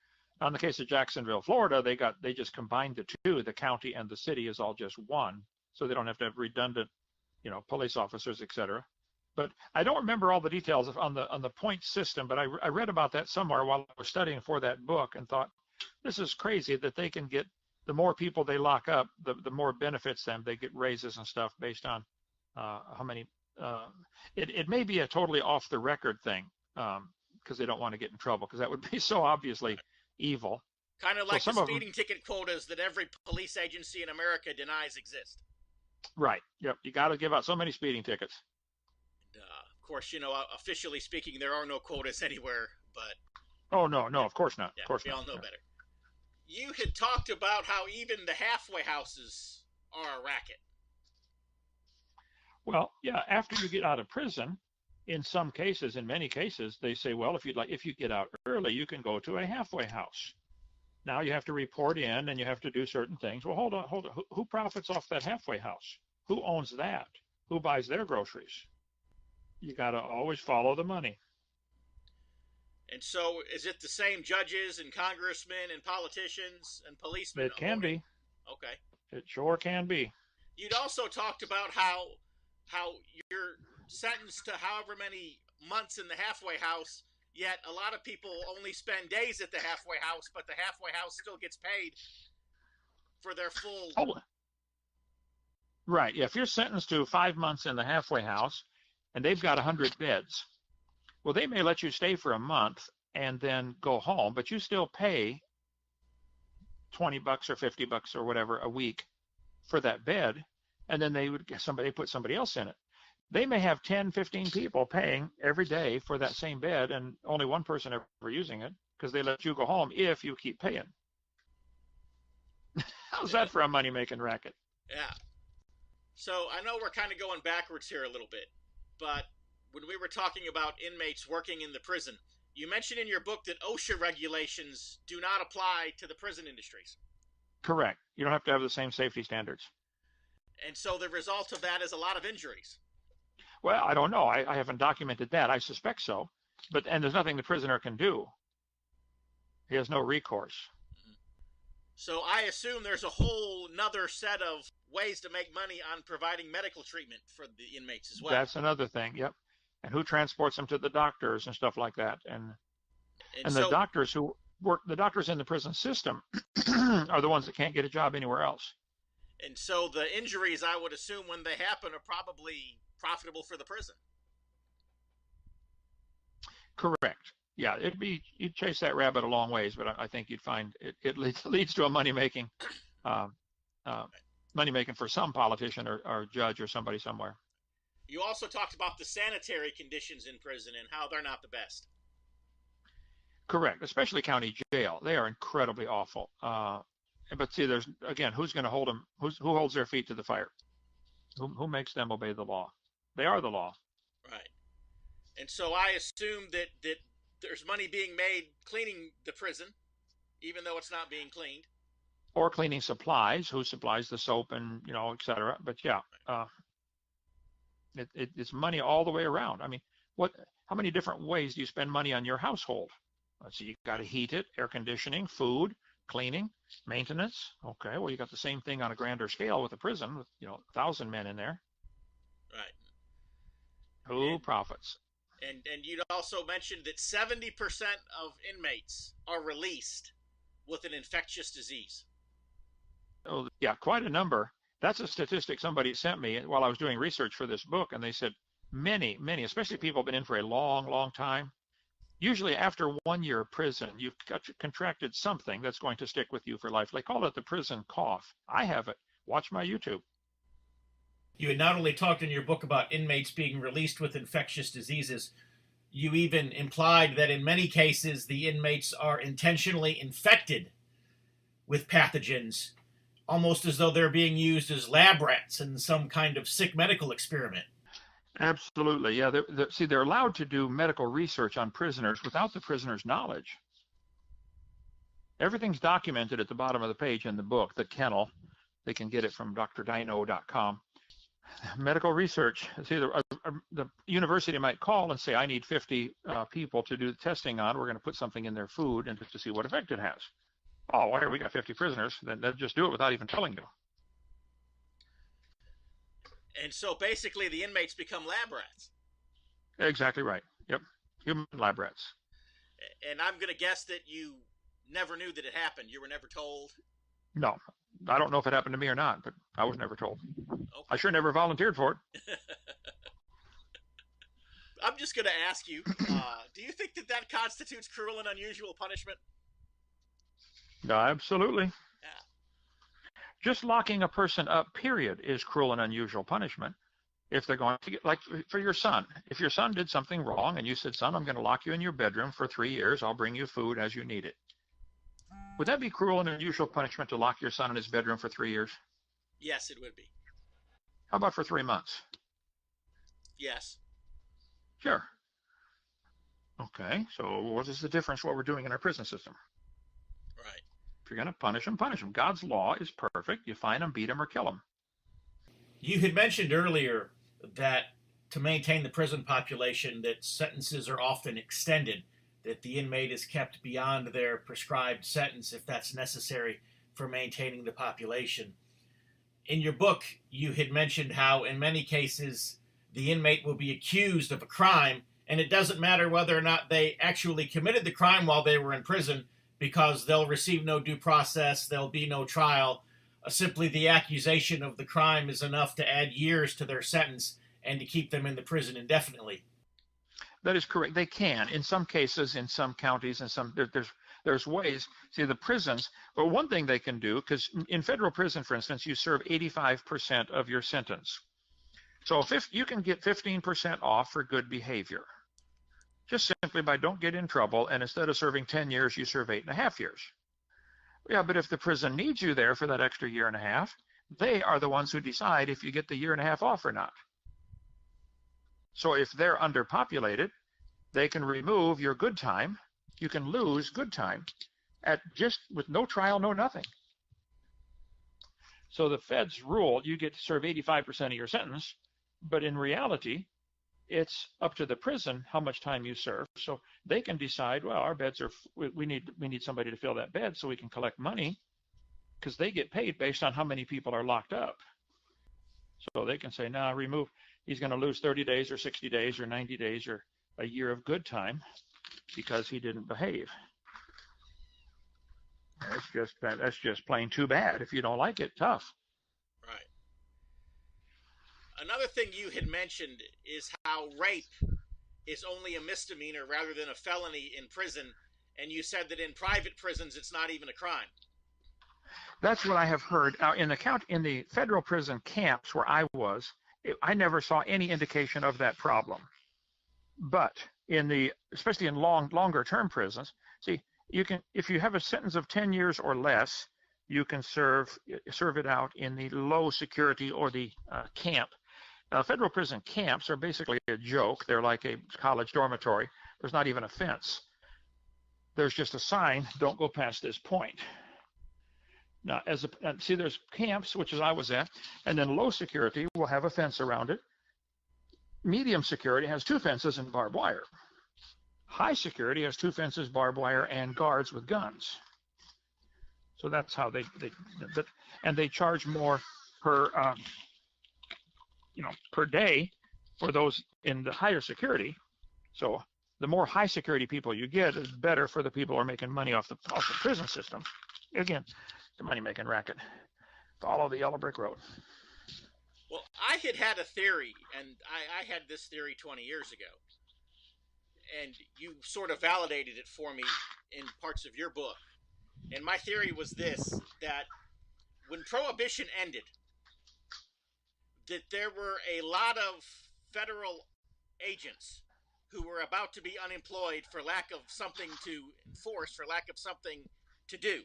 Now, in the case of Jacksonville, Florida, they just combined the two. The county and the city is all just one, so they don't have to have redundant, police officers, etc. But I don't remember all the details on the point system, but I read about that somewhere while I was studying for that book and thought, this is crazy that they can get, the more people they lock up, the more benefits them. They get raises and stuff based on how many. It may be a totally off the record thing because they don't want to get in trouble, because that would be so obviously evil. Kind of like the speeding ticket quotas that every police agency in America denies exist. Right. Yep. You got to give out so many speeding tickets. Of course, officially speaking, there are no quotas anywhere, but... Oh, no, of course not. Yeah, of course we not. all know better. You had talked about how even the halfway houses are a racket. Well, yeah, after you get out of prison, in many cases, they say, well, if you get out early, you can go to a halfway house. Now you have to report in and you have to do certain things. Well, hold on. Who profits off that halfway house? Who owns that? Who buys their groceries? You got to always follow the money. And so is it the same judges and congressmen and politicians and policemen? It can be. Okay. It sure can be. You'd also talked about how you're sentenced to however many months in the halfway house, yet a lot of people only spend days at the halfway house, but the halfway house still gets paid for their full... Oh, right. Yeah, if you're sentenced to 5 months in the halfway house and they've got 100 beds, well, they may let you stay for a month and then go home, but you still pay $20 or $50 or whatever a week for that bed, and then they put somebody else in it. They may have 10, 15 people paying every day for that same bed and only one person ever using it because they let you go home if you keep paying. How's that for a money-making racket? Yeah. So I know we're kind of going backwards here a little bit, but when we were talking about inmates working in the prison, you mentioned in your book that OSHA regulations do not apply to the prison industries. Correct. You don't have to have the same safety standards. And so the result of that is a lot of injuries. Well, I don't know. I haven't documented that. I suspect so. And there's nothing the prisoner can do. He has no recourse. So I assume there's a whole nother set of ways to make money on providing medical treatment for the inmates as well. That's another thing, yep. And who transports them to the doctors and stuff like that. And so, the doctors who work, the doctors in the prison system are the ones that can't get a job anywhere else. And so the injuries, I would assume, when they happen, are probably profitable for the prison. Correct. Yeah, you'd chase that rabbit a long ways, but I think you'd find it leads to a money-making for some politician or judge or somebody somewhere. You also talked about the sanitary conditions in prison and how they're not the best. Correct, especially county jail. They are incredibly awful. But see, there's, again, who's going to hold them? Who holds their feet to the fire? Who makes them obey the law? They are the law. Right. And so I assume that there's money being made cleaning the prison, even though it's not being cleaned. Or cleaning supplies. Who supplies the soap and, et cetera. But yeah, it's money all the way around. I mean, how many different ways do you spend money on your household? Let's see, you got to heat it, air conditioning, food, cleaning, maintenance. Okay, well, you got the same thing on a grander scale with a prison with 1,000 men in there. Right. Who profits? And you'd also mentioned that 70% of inmates are released with an infectious disease. Oh, yeah, quite a number. That's a statistic somebody sent me while I was doing research for this book, and they said many, especially people who've been in for a long, long time, usually after 1 year of prison, you've contracted something that's going to stick with you for life. They call it the prison cough. I have it. Watch my YouTube. You had not only talked in your book about inmates being released with infectious diseases, you even implied that in many cases the inmates are intentionally infected with pathogens, almost as though they're being used as lab rats in some kind of sick medical experiment. Absolutely, yeah. They're allowed to do medical research on prisoners without the prisoner's knowledge. Everything's documented at the bottom of the page in the book, The Kennel. They can get it from drdino.com. Medical research. See, the university might call and say, I need 50 people to do the testing on. We're going to put something in their food and to see what effect it has. Oh, well, here we got 50 prisoners. Then they'll just do it without even telling you. And so basically the inmates become lab rats. Exactly right. Yep. Human lab rats. And I'm going to guess that you never knew that it happened. You were never told? No. I don't know if it happened to me or not, but I was never told. Okay. I sure never volunteered for it. I'm just going to ask you, do you think that that constitutes cruel and unusual punishment? No, absolutely. Yeah. Just locking a person up, period, is cruel and unusual punishment. If they're going to get, like for your son, if your son did something wrong and you said, son, I'm going to lock you in your bedroom for 3 years, I'll bring you food as you need it. Would that be cruel and unusual punishment to lock your son in his bedroom for 3 years? Yes, it would be. How about for 3 months? Yes. Sure. Okay, so what is the difference what we're doing in our prison system? Right. If you're going to punish them, punish them. God's law is perfect. You fine them, beat them, or kill them. You had mentioned earlier that to maintain the prison population, that sentences are often extended, that the inmate is kept beyond their prescribed sentence if that's necessary for maintaining the population. In your book, you had mentioned how in many cases the inmate will be accused of a crime, and it doesn't matter whether or not they actually committed the crime while they were in prison, because they'll receive no due process, there'll be no trial. Simply the accusation of the crime is enough to add years to their sentence and to keep them in the prison indefinitely. That is correct. They can. In some cases, in some counties, and there's ways. See, the prisons, well, one thing they can do, because in federal prison, for instance, you serve 85% of your sentence. So if you can get 15% off for good behavior, just simply by don't get in trouble, and instead of serving 10 years, you serve 8.5 years. Yeah, but if the prison needs you there for that extra 1.5 years, they are the ones who decide if you get the 1.5 years off or not. So if they're underpopulated, they can remove your good time. You can lose good time at just with no trial, no nothing. So the feds rule you get to serve 85% of your sentence, but in reality, it's up to the prison how much time you serve. So they can decide, well, our beds are, we need somebody to fill that bed so we can collect money, because they get paid based on how many people are locked up. So they can say, nah, remove, he's going to lose 30 days or 60 days or 90 days or a year of good time because he didn't behave. That's just plain too bad. If you don't like it, tough. Right. Another thing you had mentioned is how rape is only a misdemeanor rather than a felony in prison, and you said that in private prisons it's not even a crime. That's what I have heard. Now, in the federal prison camps where I was, I never saw any indication of that problem. But especially in longer term prisons, see, you can, if you have a sentence of 10 years or less, you can serve it out in the low security or the camp. Federal prison camps are basically a joke. They're like a college dormitory. There's not even a fence. There's just a sign, don't go past this point. Now, see, there's camps, which is I was at, and then low security will have a fence around it. Medium security has 2 fences and barbed wire. High security has 2 fences, barbed wire, and guards with guns. So that's how and they charge more per day for those in the higher security. So the more high security people you get, is better for the people who are making money off the prison system. Again, the money making racket. Follow the yellow brick road. Well, I had a theory, and I had this theory 20 years ago, and you sort of validated it for me in parts of your book. And my theory was this, that when Prohibition ended, that there were a lot of federal agents who were about to be unemployed for lack of something to enforce, for lack of something to do.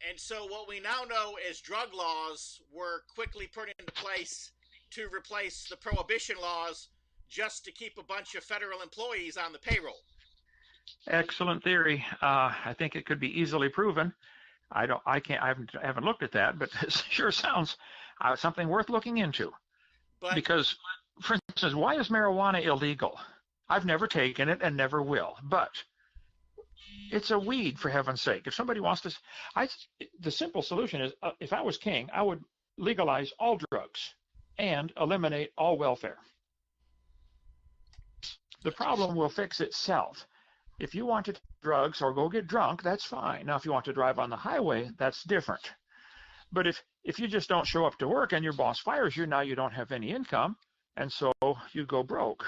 And so what we now know as drug laws were quickly put into place to replace the prohibition laws just to keep a bunch of federal employees on the payroll. Excellent theory. I think it could be easily proven. I haven't looked at that, but it sure sounds something worth looking into. But Because, for instance, why is marijuana illegal? I've never taken it and never will, but it's a weed, for heaven's sake. If somebody wants to, the simple solution is, if I was king, I would legalize all drugs and eliminate all welfare. The problem will fix itself. If you want to take drugs or go get drunk, that's fine. Now, if you want to drive on the highway, that's different. But if you just don't show up to work and your boss fires you, now you don't have any income, and so you go broke.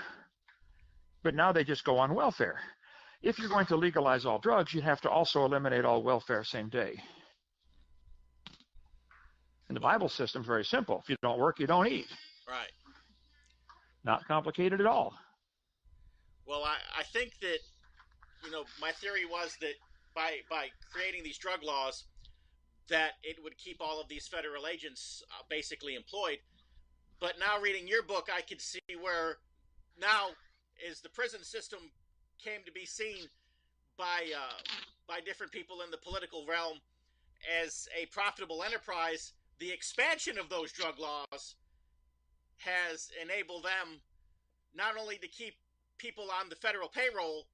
But now they just go on welfare. If you're going to legalize all drugs, you'd have to also eliminate all welfare same day. And the Bible system is very simple. If you don't work, you don't eat. right. Not complicated at all. Well, I think that, my theory was that by creating these drug laws, that it would keep all of these federal agents basically employed. But now reading your book, I could see where now as the prison system came to be seen by different people in the political realm as a profitable enterprise, the expansion of those drug laws has enabled them not only to keep people on the federal payroll,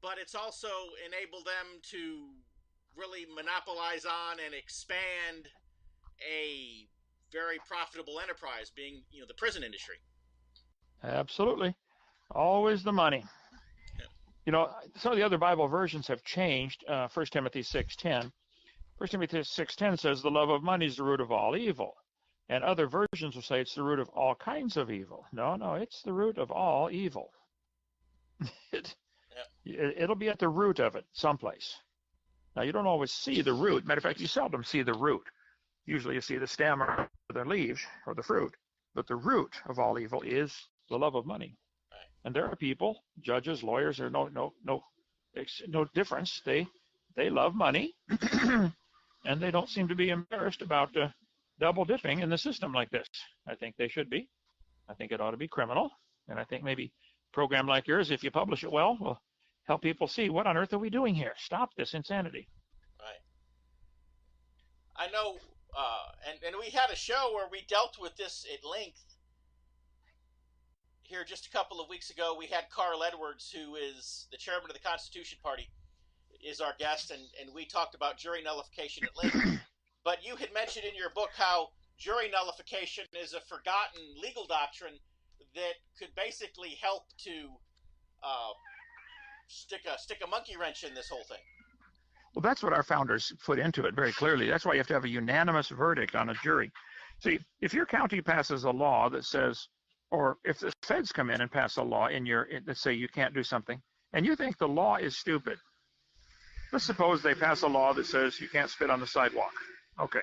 but it's also enabled them to really monopolize on and expand a very profitable enterprise, being the prison industry. Absolutely. Always the money. Yeah. Some of the other Bible versions have changed. 1 Timothy 6:10. 1 Timothy 6:10 says the love of money is the root of all evil. And other versions will say it's the root of all kinds of evil. No, it's the root of all evil. It'll be at the root of it someplace. Now, you don't always see the root. Matter of fact, you seldom see the root. Usually you see the stem or the leaves or the fruit. But the root of all evil is the love of money. Right. And there are people, judges, lawyers, there's no difference. They love money, and they don't seem to be embarrassed about double dipping in the system like this. I think they should be. I think it ought to be criminal. And I think maybe a program like yours, if you publish it well, will help people see what on earth are we doing here. Stop this insanity. Right. I know, and we had a show where we dealt with this at length. Here just a couple of weeks ago, we had Carl Edwards, who is the chairman of the Constitution Party, is our guest, and we talked about jury nullification at length. But you had mentioned in your book how jury nullification is a forgotten legal doctrine that could basically help to stick a monkey wrench in this whole thing. Well, that's what our founders put into it very clearly. That's why you have to have a unanimous verdict on a jury. See, if your county passes a law that says, or if the feds come in and pass a law that say you can't do something, and you think the law is stupid. Let's suppose they pass a law that says you can't spit on the sidewalk. Okay.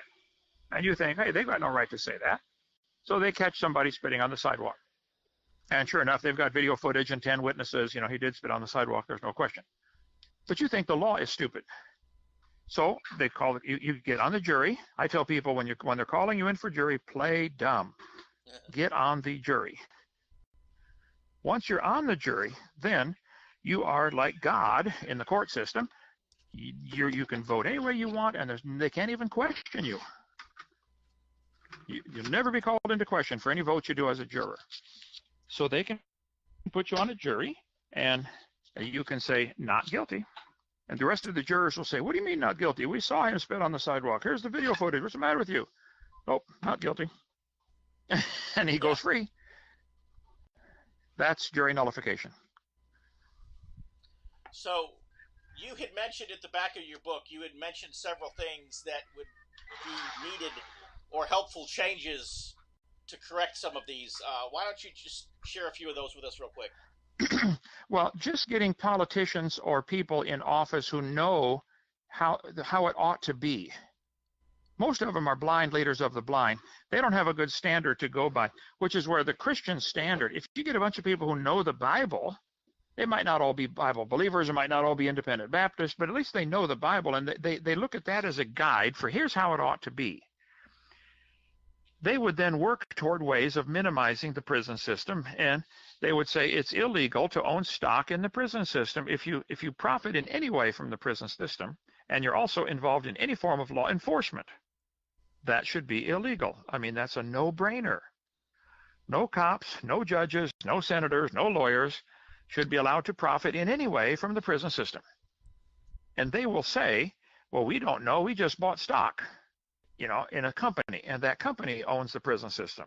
And you think, hey, they've got no right to say that. So they catch somebody spitting on the sidewalk. And sure enough, they've got video footage and 10 witnesses. He did spit on the sidewalk. There's no question. But you think the law is stupid. So they call it. You get on the jury. I tell people when they're calling you in for jury, play dumb. Get on the jury. Once you're on the jury, then you are like God in the court system. You can vote any way you want, and they can't even question you. You'll never be called into question for any vote you do as a juror. So they can put you on a jury, and you can say, not guilty. And the rest of the jurors will say, what do you mean not guilty? We saw him spit on the sidewalk. Here's the video footage. What's the matter with you? Nope, not guilty. And he goes free. That's jury nullification. So you had mentioned at the back of your book, you had mentioned several things that would be needed or helpful changes to correct some of these. Why don't you just share a few of those with us real quick? Well, just getting politicians or people in office who know how it ought to be. Most of them are blind leaders of the blind. They don't have a good standard to go by, which is where the Christian standard, if you get a bunch of people who know the Bible, they might not all be Bible believers, or might not all be independent Baptists, but at least they know the Bible, and they look at that as a guide for here's how it ought to be. They would then work toward ways of minimizing the prison system and they would say it's illegal to own stock in the prison system if you profit in any way from the prison system and you're also involved in any form of law enforcement. That should be illegal. I mean, that's a no-brainer. No cops, no judges, no senators, no lawyers should be allowed to profit in any way from the prison system. And they will say, well, we don't know, we just bought stock, in a company, and that company owns the prison system.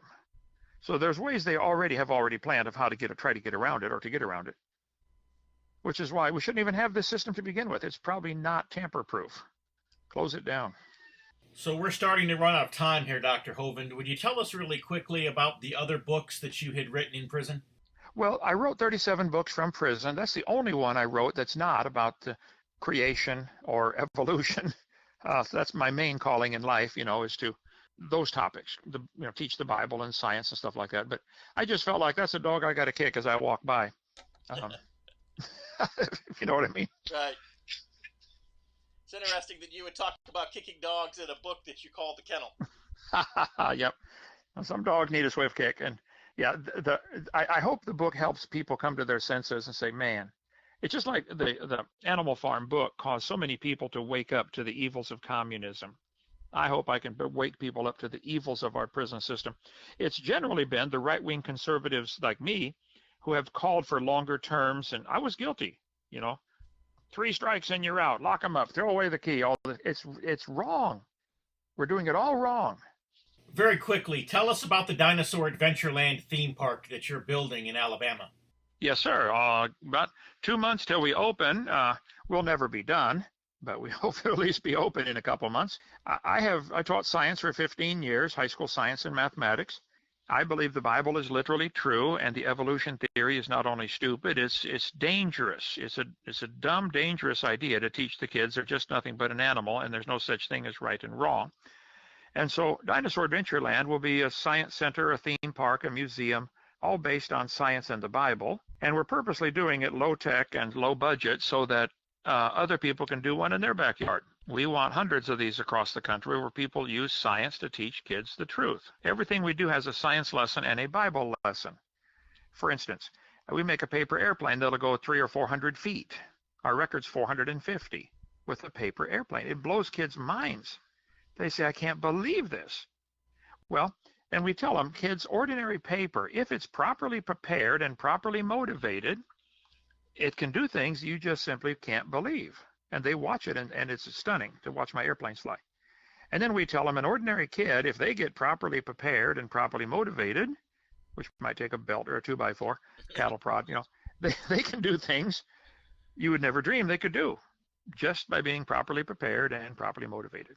So there's ways they have already planned of how to try to get around it, which is why we shouldn't even have this system to begin with. It's probably not tamper-proof. Close it down. So we're starting to run out of time here, Dr. Hovind. Would you tell us really quickly about the other books that you had written in prison? Well, I wrote 37 books from prison. That's the only one I wrote that's not about the creation or evolution. So that's my main calling in life, is to those topics, teach the Bible and science and stuff like that. But I just felt like that's a dog I got to kick as I walk by. If you know what I mean. Right. It's interesting that you would talk about kicking dogs in a book that you call The Kennel. Yep. Some dogs need a swift kick. And yeah, I hope the book helps people come to their senses and say, man, it's just like the Animal Farm book caused so many people to wake up to the evils of communism. I hope I can wake people up to the evils of our prison system. It's generally been the right-wing conservatives like me who have called for longer terms, and I was guilty, 3 strikes and you're out, lock them up, throw away the key. It's wrong. We're doing it all wrong. Very quickly, tell us about the Dinosaur Adventureland theme park that you're building in Alabama. Yes, sir. About 2 months till we open. We'll never be done, but we hope to at least be open in a couple months. I taught science for 15 years, high school science and mathematics. I believe the Bible is literally true, and the evolution theory is not only stupid, it's dangerous. It's a dumb, dangerous idea to teach the kids they're just nothing but an animal, and there's no such thing as right and wrong. And so Dinosaur Adventureland will be a science center, a theme park, a museum, all based on science and the Bible. And we're purposely doing it low tech and low budget so that other people can do one in their backyard. We want hundreds of these across the country where people use science to teach kids the truth. Everything we do has a science lesson and a Bible lesson. For instance, we make a paper airplane that'll go 300 or 400 feet. Our record's 450 with a paper airplane. It blows kids' minds. They say, I can't believe this. Well, and we tell them, kids, ordinary paper, if it's properly prepared and properly motivated, it can do things you just simply can't believe. And they watch it, and it's stunning to watch my airplanes fly. And then we tell them an ordinary kid, if they get properly prepared and properly motivated, which might take a belt or a 2x4, cattle prod, they can do things you would never dream they could do just by being properly prepared and properly motivated.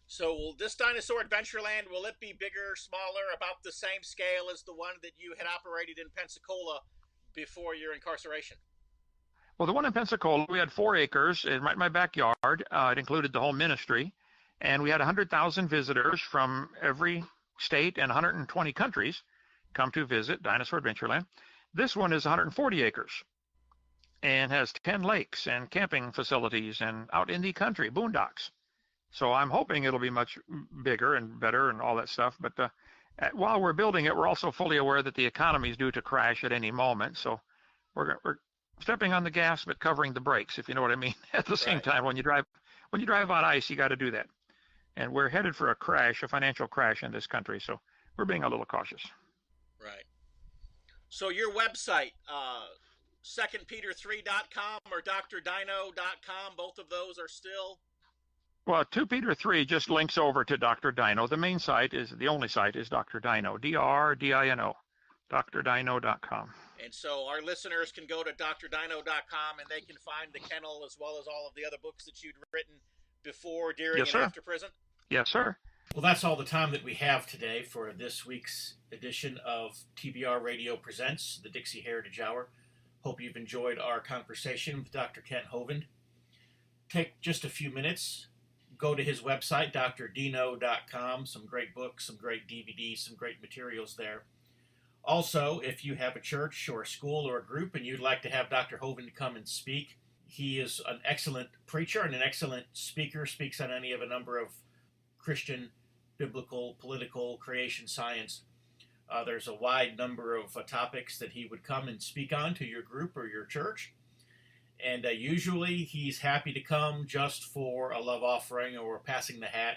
So will this Dinosaur Adventureland, will it be bigger, smaller, about the same scale as the one that you had operated in Pensacola before your incarceration? Well, the one in Pensacola, we had 4 acres right in my backyard. It included the whole ministry. And we had 100,000 visitors from every state and 120 countries come to visit Dinosaur Adventureland. This one is 140 acres and has 10 lakes and camping facilities and out in the country, boondocks. So I'm hoping it'll be much bigger and better and all that stuff. But while we're building it, we're also fully aware that the economy is due to crash at any moment. So we're stepping on the gas but covering the brakes, if you know what I mean. At the same time, when you drive on ice, you got to do that. And we're headed for a financial crash in this country. So we're being a little cautious. Right. So your website, secondpeter3.com or drdino.com, both of those are still... Well, 2 Peter 3 just links over to Dr. Dino. The main site the only site is Dr. Dino, DRDINO, drdino.com. And so our listeners can go to drdino.com and they can find the Kennel as well as all of the other books that you'd written before, during, and after prison? Yes, sir. Well, that's all the time that we have today for this week's edition of TBR Radio Presents, the Dixie Heritage Hour. Hope you've enjoyed our conversation with Dr. Kent Hovind. Take just a few minutes. Go to his website, drdino.com. Some great books, some great DVDs, some great materials there. Also, if you have a church or a school or a group and you'd like to have Dr. Hovind come and speak, he is an excellent preacher and an excellent speaker, speaks on a number of Christian, biblical, political, creation science There's a wide number of topics that he would come and speak on to your group or your church. And usually he's happy to come just for a love offering or passing the hat.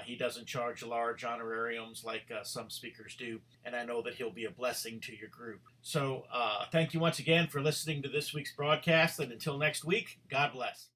He doesn't charge large honorariums like some speakers do, and I know that he'll be a blessing to your group. So thank you once again for listening to this week's broadcast, and until next week, God bless.